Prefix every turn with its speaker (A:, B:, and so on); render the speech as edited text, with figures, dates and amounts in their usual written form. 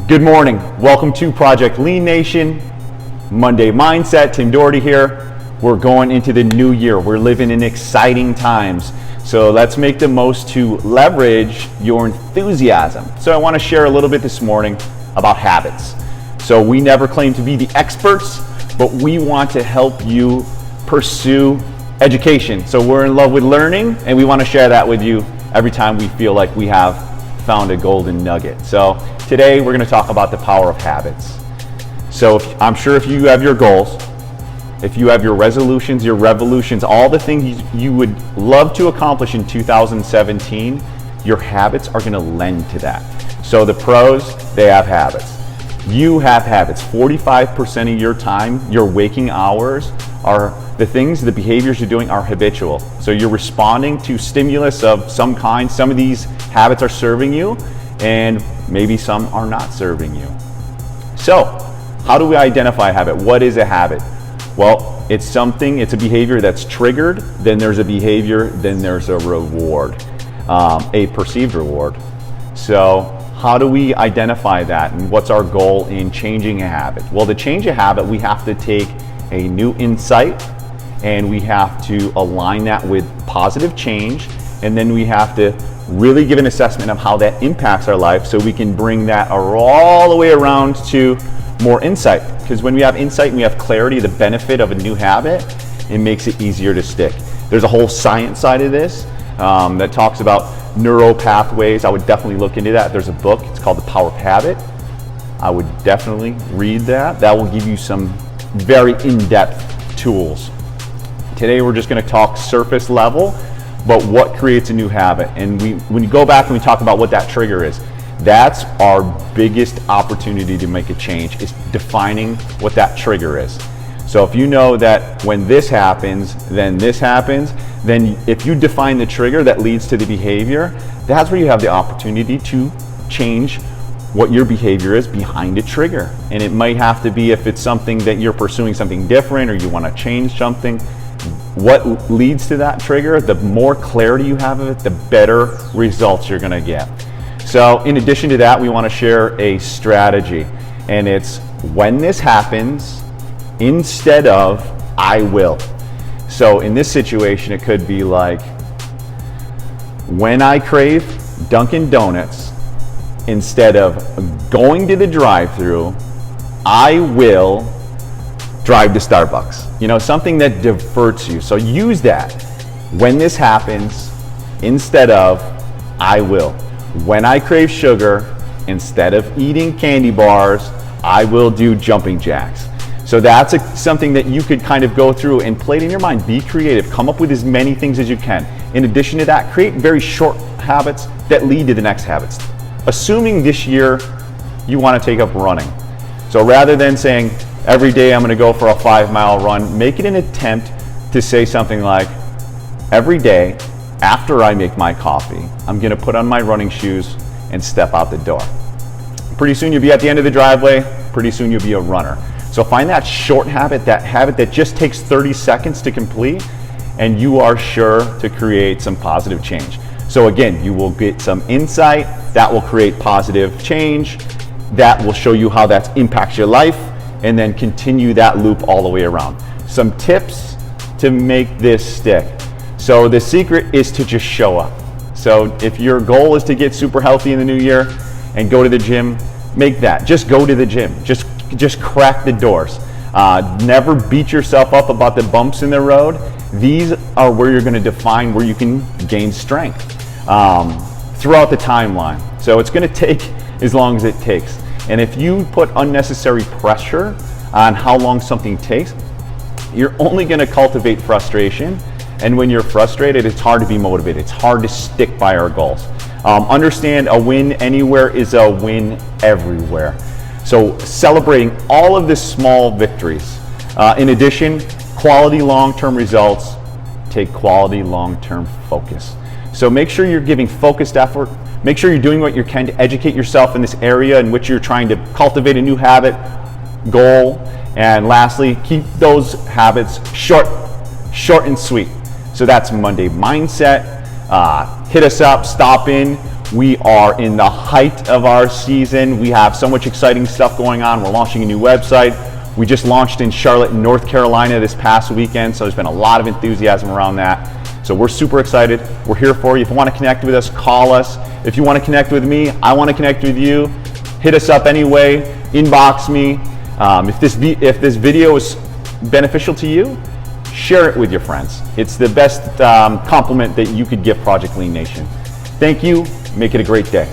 A: Good morning. Welcome to Project Lean Nation. Monday Mindset. Tim Doherty here. We're going into the new year. We're living in exciting times. So let's make the most to leverage your enthusiasm. So I want to share a little bit this morning about habits. So we never claim to be the experts, but we want to help you pursue education. So we're in love with learning, and we want to share that with you every time we feel like we have found a golden nugget. So today we're going to talk about the power of habits. So I'm sure if you have your goals, if you have your resolutions, your revolutions, all the things you would love to accomplish in 2017, your habits are going to lend to that. So the pros, they have habits. You have habits. 45% of your time, your waking hours, are the things, the behaviors you're doing are habitual. So you're responding to stimulus of some kind. Some of these habits are serving you, and maybe some are not serving you. So how do we identify a habit? What is a habit? Well, it's a behavior that's triggered, then there's a behavior, then there's a reward, a perceived reward. So how do we identify that, and what's our goal in changing a habit? Well, to change a habit, we have to take a new insight, and we have to align that with positive change, and then we have to really give an assessment of how that impacts our life so we can bring that all the way around to more insight. Because when we have insight and we have clarity, the benefit of a new habit, it makes it easier to stick. There's a whole science side of this that talks about neural pathways. I would definitely look into that. There's a book, it's called The Power of Habit. I would definitely read that. That will give you some very in-depth tools. Today we're just going to talk surface level, but what creates a new habit. And when you go back and we talk about what that trigger is, that's our biggest opportunity to make a change, is defining what that trigger is. So if you know that when this happens, then if you define the trigger that leads to the behavior, that's where you have the opportunity to change what your behavior is behind a trigger. And it might have to be, if it's something that you're pursuing something different or you want to change something, what leads to that trigger, the more clarity you have of it, the better results you're going to get. So in addition to that, we want to share a strategy, and it's when this happens instead of I will. So in this situation, it could be like, when I crave Dunkin' Donuts, instead of going to the drive-thru, I will drive to Starbucks. You know, something that diverts you. So use that. When this happens, instead of I will. When I crave sugar, instead of eating candy bars, I will do jumping jacks. So that's something that you could kind of go through and play it in your mind. Be creative. Come up with as many things as you can. In addition to that, create very short habits that lead to the next habits. Assuming this year you want to take up running. So rather than saying, every day I'm going to go for a 5-mile run, make it an attempt to say something like, every day after I make my coffee, I'm going to put on my running shoes and step out the door. Pretty soon you'll be at the end of the driveway. Pretty soon you'll be a runner. So find that short habit that just takes 30 seconds to complete, and you are sure to create some positive change. So again, you will get some insight that will create positive change, that will show you how that impacts your life, and then continue that loop all the way around. Some tips to make this stick. So the secret is to just show up. So if your goal is to get super healthy in the new year and go to the gym, make that. Just go to the gym. Just crack the doors. Never beat yourself up about the bumps in the road. These are where you're going to define where you can gain strength throughout the timeline. So it's going to take as long as it takes. And if you put unnecessary pressure on how long something takes, you're only going to cultivate frustration. And when you're frustrated, it's hard to be motivated. It's hard to stick by our goals. Understand, a win anywhere is a win everywhere. So celebrating all of the small victories. In addition, quality long-term results take quality long-term focus. So make sure you're giving focused effort. Make sure you're doing what you can to educate yourself in this area in which you're trying to cultivate a new habit, goal. And lastly, keep those habits short and sweet. So that's Monday Mindset. Hit us up, stop in. We are in the height of our season. We have so much exciting stuff going on. We're launching a new website. We just launched in Charlotte, North Carolina this past weekend, so there's been a lot of enthusiasm around that. So we're super excited. We're here for you. If you want to connect with us, call us. If you want to connect with me, I want to connect with you. Hit us up anyway, inbox me. If this video is beneficial to you, share it with your friends. It's the best compliment that you could give Project Lean Nation. Thank you. Make it a great day.